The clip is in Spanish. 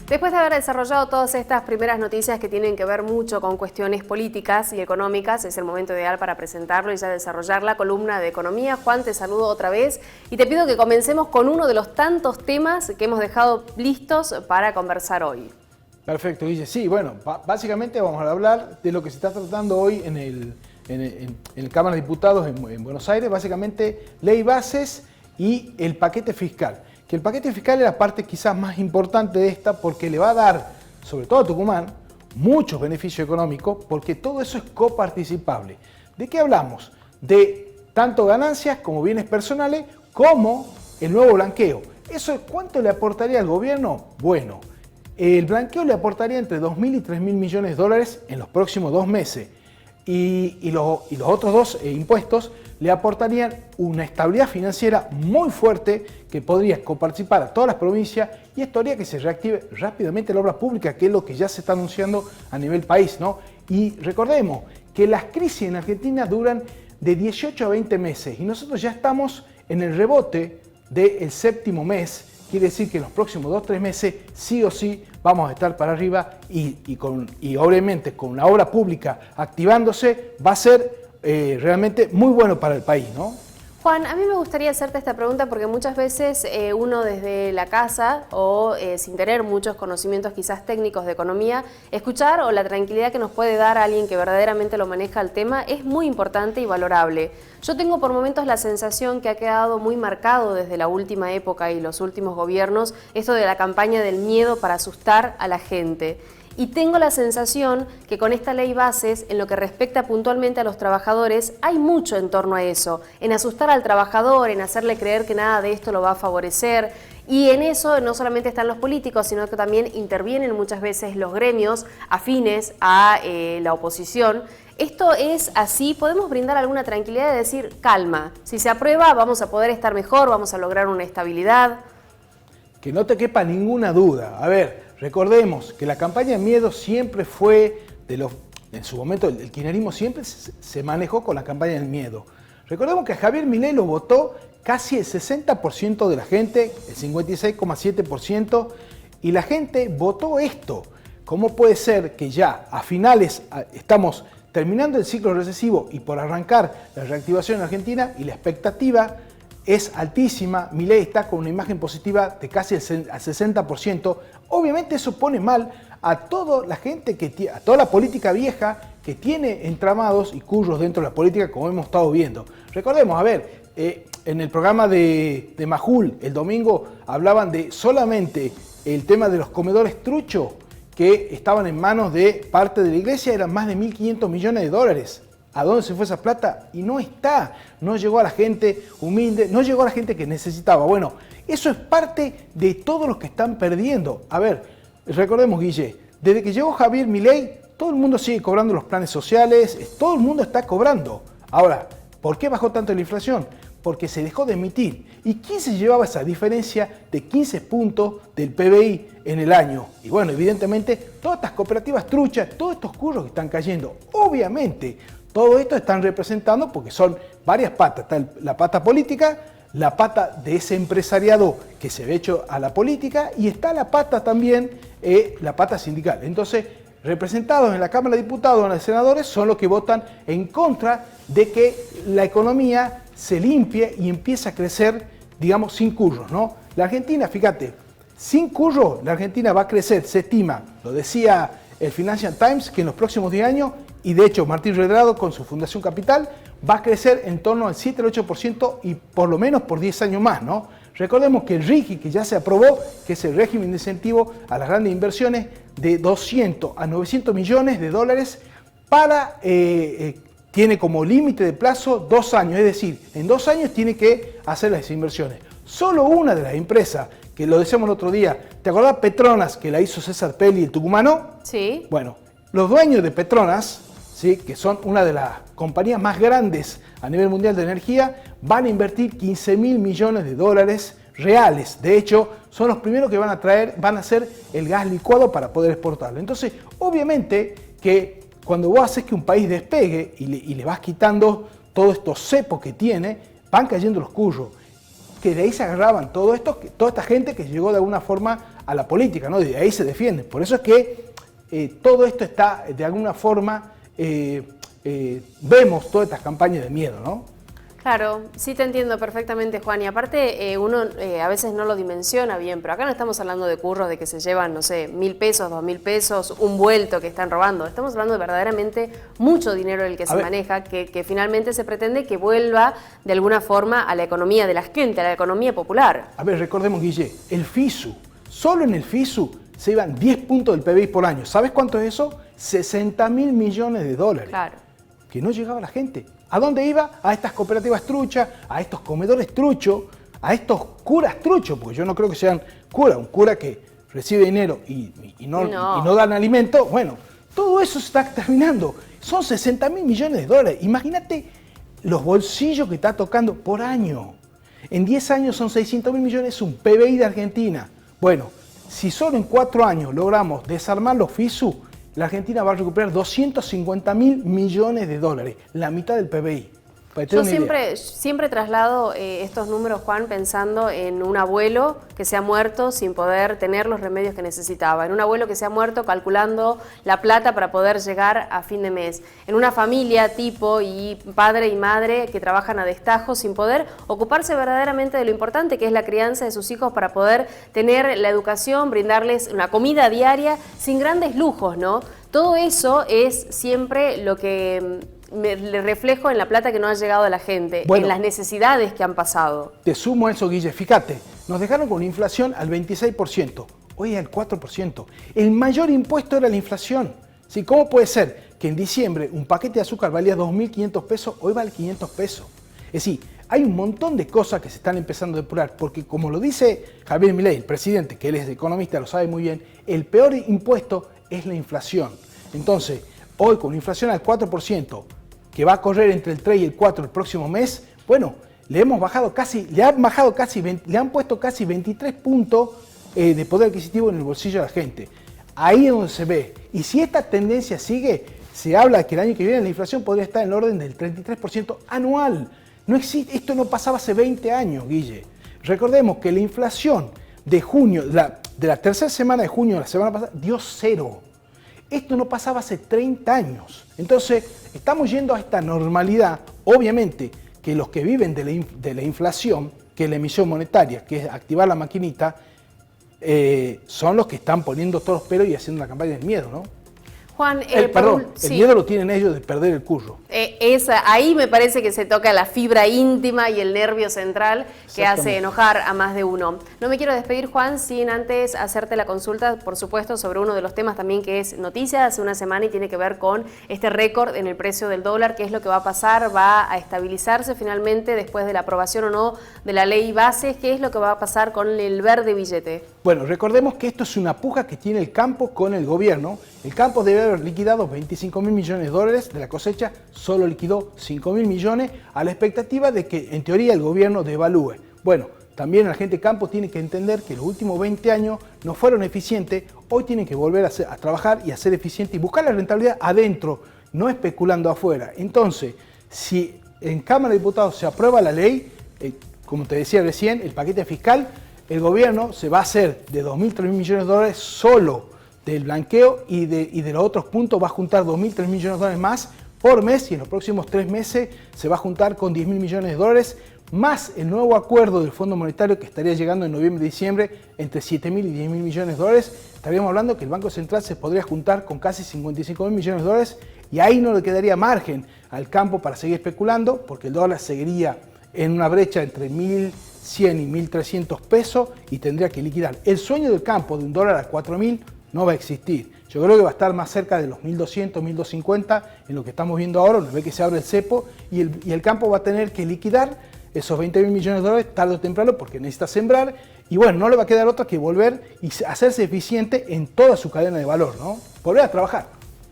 Después de haber desarrollado todas estas primeras noticias que tienen que ver mucho con cuestiones políticas y económicas, es el momento ideal para presentarlo y ya desarrollar la columna de economía. Juan, te saludo otra vez y te pido que comencemos con uno de los tantos temas que hemos dejado listos para conversar hoy. Perfecto, Guille. Sí, bueno, básicamente vamos a hablar de lo que se está tratando hoy en el Cámara de Diputados en Buenos Aires, básicamente ley bases y el paquete fiscal. Que el paquete fiscal es la parte quizás más importante de esta porque le va a dar, sobre todo a Tucumán, muchos beneficios económicos porque todo eso es coparticipable. ¿De qué hablamos? De tanto ganancias como bienes personales como el nuevo blanqueo. ¿Eso cuánto le aportaría al gobierno? Bueno, el blanqueo le aportaría entre 2.000 y 3.000 millones de dólares en los próximos 2 meses. Y los otros dos impuestos le aportarían una estabilidad financiera muy fuerte que podría coparticipar a todas las provincias y esto haría que se reactive rápidamente la obra pública, que es lo que ya se está anunciando a nivel país, ¿no? Y recordemos que las crisis en Argentina duran de 18 a 20 meses y nosotros ya estamos en el rebote del 7º mes. Quiere decir que en los próximos 2-3 meses sí o sí vamos a estar para arriba y obviamente con la obra pública activándose va a ser realmente muy bueno para el país, ¿no? Juan, a mí me gustaría hacerte esta pregunta porque muchas veces uno desde la casa o sin tener muchos conocimientos quizás técnicos de economía, escuchar o la tranquilidad que nos puede dar a alguien que verdaderamente lo maneja el tema es muy importante y valorable. Yo tengo por momentos la sensación que ha quedado muy marcado desde la última época y los últimos gobiernos esto de la campaña del miedo para asustar a la gente. Y tengo la sensación que con esta ley bases, en lo que respecta puntualmente a los trabajadores, hay mucho en torno a eso, en asustar al trabajador, en hacerle creer que nada de esto lo va a favorecer. Y en eso no solamente están los políticos, sino que también intervienen muchas veces los gremios afines a la oposición. ¿Esto es así? ¿Podemos brindar alguna tranquilidad de decir, calma, si se aprueba vamos a poder estar mejor, vamos a lograr una estabilidad? Que no te quepa ninguna duda. A ver, recordemos que la campaña de miedo siempre fue, en su momento el kirchnerismo siempre se manejó con la campaña del miedo. Recordemos que a Javier Milei lo votó casi el 60% de la gente, el 56,7%, y la gente votó esto. ¿Cómo puede ser que ya a finales estamos terminando el ciclo recesivo y por arrancar la reactivación en Argentina y la expectativa es altísima? Milei está con una imagen positiva de casi al 60%. Obviamente eso pone mal a toda la gente, a toda la política vieja que tiene entramados y curros dentro de la política como hemos estado viendo. Recordemos, a ver, en el programa de Majul el domingo hablaban de solamente el tema de los comedores truchos que estaban en manos de parte de la iglesia, eran más de 1.500 millones de dólares. ¿A dónde se fue esa plata? Y no está, no llegó a la gente humilde, no llegó a la gente que necesitaba. Bueno, eso es parte de todos los que están perdiendo. A ver, recordemos, Guille, desde que llegó Javier Milei, todo el mundo sigue cobrando los planes sociales, todo el mundo está cobrando. Ahora, ¿por qué bajó tanto la inflación? Porque se dejó de emitir. ¿Y quién se llevaba esa diferencia de 15 puntos del PBI en el año? Y bueno, evidentemente, todas estas cooperativas truchas, todos estos curros que están cayendo, obviamente, todo esto están representando porque son varias patas. Está la pata política, la pata de ese empresariado que se ve hecho a la política y está la pata también, la pata sindical. Entonces, representados en la Cámara de Diputados, en los senadores, son los que votan en contra de que la economía se limpie y empiece a crecer, digamos, sin curros, ¿no? La Argentina, fíjate, sin curros, la Argentina va a crecer, se estima, lo decía el Financial Times, que en los próximos 10 años, y de hecho Martín Redrado con su Fundación Capital, va a crecer en torno al 7 al 8% y por lo menos por 10 años más, ¿no? Recordemos que el RIGI, que ya se aprobó, que es el régimen de incentivo a las grandes inversiones, de 200 a 900 millones de dólares tiene como límite de plazo 2 años, es decir, en 2 años tiene que hacer las inversiones. Solo una de las empresas, que lo decíamos el otro día, ¿te acordás Petronas, que la hizo César Pelli, el tucumano? Sí. Bueno, los dueños de Petronas, ¿sí?, que son una de las compañías más grandes a nivel mundial de energía, van a invertir 15.000 millones de dólares reales. De hecho, son los primeros que van a hacer el gas licuado para poder exportarlo. Entonces, obviamente que cuando vos haces que un país despegue y le vas quitando todos estos cepos que tiene, van cayendo los curros. Que de ahí se agarraban toda esta gente que llegó de alguna forma a la política, ¿no? De ahí se defienden. Por eso es que todo esto está, de alguna forma, vemos todas estas campañas de miedo, ¿no? Claro, sí te entiendo perfectamente, Juan, y aparte uno a veces no lo dimensiona bien, pero acá no estamos hablando de curros de que se llevan, no sé, 1.000 pesos, 2.000 pesos, un vuelto que están robando, estamos hablando de verdaderamente mucho dinero el que se maneja, que finalmente se pretende que vuelva de alguna forma a la economía de la gente, a la economía popular. A ver, recordemos, Guille, el FISU, solo en el FISU se iban 10 puntos del PBI por año. ¿Sabes cuánto es eso? 60.000 millones de dólares. Claro. Que no llegaba a la gente. ¿A dónde iba? A estas cooperativas truchas, a estos comedores truchos, a estos curas truchos, porque yo no creo que sean curas, un cura que recibe dinero y no dan alimento. Bueno, todo eso se está terminando. Son 60.000 millones de dólares. Imagínate los bolsillos que está tocando por año. En 10 años son 600.000 millones, es un PBI de Argentina. Bueno, si solo en 4 años logramos desarmar los FISU, la Argentina va a recuperar 250.000 millones de dólares, la mitad del PBI. Yo siempre traslado estos números, Juan, pensando en un abuelo que se ha muerto sin poder tener los remedios que necesitaba, en un abuelo que se ha muerto calculando la plata para poder llegar a fin de mes, en una familia tipo y padre y madre que trabajan a destajo sin poder ocuparse verdaderamente de lo importante que es la crianza de sus hijos para poder tener la educación, brindarles una comida diaria sin grandes lujos, ¿no? Todo eso es siempre lo que le reflejo en la plata que no ha llegado a la gente, bueno, en las necesidades que han pasado. Te sumo a eso, Guille. Fíjate, nos dejaron con inflación al 26%, hoy al 4%. El mayor impuesto era la inflación. ¿Sí? ¿Cómo puede ser que en diciembre un paquete de azúcar valía 2.500 pesos, hoy vale 500 pesos? Es decir, hay un montón de cosas que se están empezando a depurar, porque como lo dice Javier Milei, el presidente, que él es economista, lo sabe muy bien, el peor impuesto es la inflación. Entonces, hoy con inflación al 4%, que va a correr entre el 3 y el 4 el próximo mes, bueno, le han puesto casi 23 puntos de poder adquisitivo en el bolsillo de la gente. Ahí es donde se ve. Y si esta tendencia sigue, se habla que el año que viene la inflación podría estar en el orden del 33% anual. No existe, esto no pasaba hace 20 años, Guille. Recordemos que la inflación de junio, de la tercera semana de junio de la semana pasada, dio 0. Esto no pasaba hace 30 años. Entonces, estamos yendo a esta normalidad. Obviamente que los que viven de la inflación, que es la emisión monetaria, que es activar la maquinita, son los que están poniendo todos los pelos y haciendo la campaña del miedo, ¿no? Juan, el miedo lo tienen ellos de perder el curro. Ahí me parece que se toca la fibra íntima y el nervio central que hace enojar a más de uno. No me quiero despedir, Juan, sin antes hacerte la consulta, por supuesto, sobre uno de los temas también que es noticia hace una semana y tiene que ver con este récord en el precio del dólar. ¿Qué es lo que va a pasar? ¿Va a estabilizarse finalmente después de la aprobación o no de la ley base? ¿Qué es lo que va a pasar con el verde billete? Bueno, recordemos que esto es una puja que tiene el campo con el gobierno. El campo debe haber liquidado 25.000 millones de dólares de la cosecha, solo liquidó 5.000 millones a la expectativa de que en teoría el gobierno devalúe. Bueno, también la gente de campo tiene que entender que los últimos 20 años no fueron eficientes, hoy tienen que volver a trabajar y a ser eficientes y buscar la rentabilidad adentro, no especulando afuera. Entonces, si en Cámara de Diputados se aprueba la ley, como te decía recién, el paquete fiscal, el gobierno se va a hacer de 2.000, 3.000 millones de dólares solo del blanqueo y de los otros puntos va a juntar 2.000, 3.000 millones de dólares más por mes y en los próximos 3 meses se va a juntar con 10.000 millones de dólares más el nuevo acuerdo del Fondo Monetario que estaría llegando en noviembre y diciembre entre 7.000 y 10.000 millones de dólares. Estaríamos hablando que el Banco Central se podría juntar con casi 55.000 millones de dólares y ahí no le quedaría margen al campo para seguir especulando porque el dólar seguiría en una brecha entre 1.100 y 1.300 pesos y tendría que liquidar. El sueño del campo de un dólar a 4.000 no va a existir. Yo creo que va a estar más cerca de los 1.200, 1.250 en lo que estamos viendo ahora, una vez que se abre el cepo y el campo va a tener que liquidar esos 20.000 millones de dólares tarde o temprano porque necesita sembrar y bueno, no le va a quedar otra que volver y hacerse eficiente en toda su cadena de valor, ¿no? Volver a trabajar.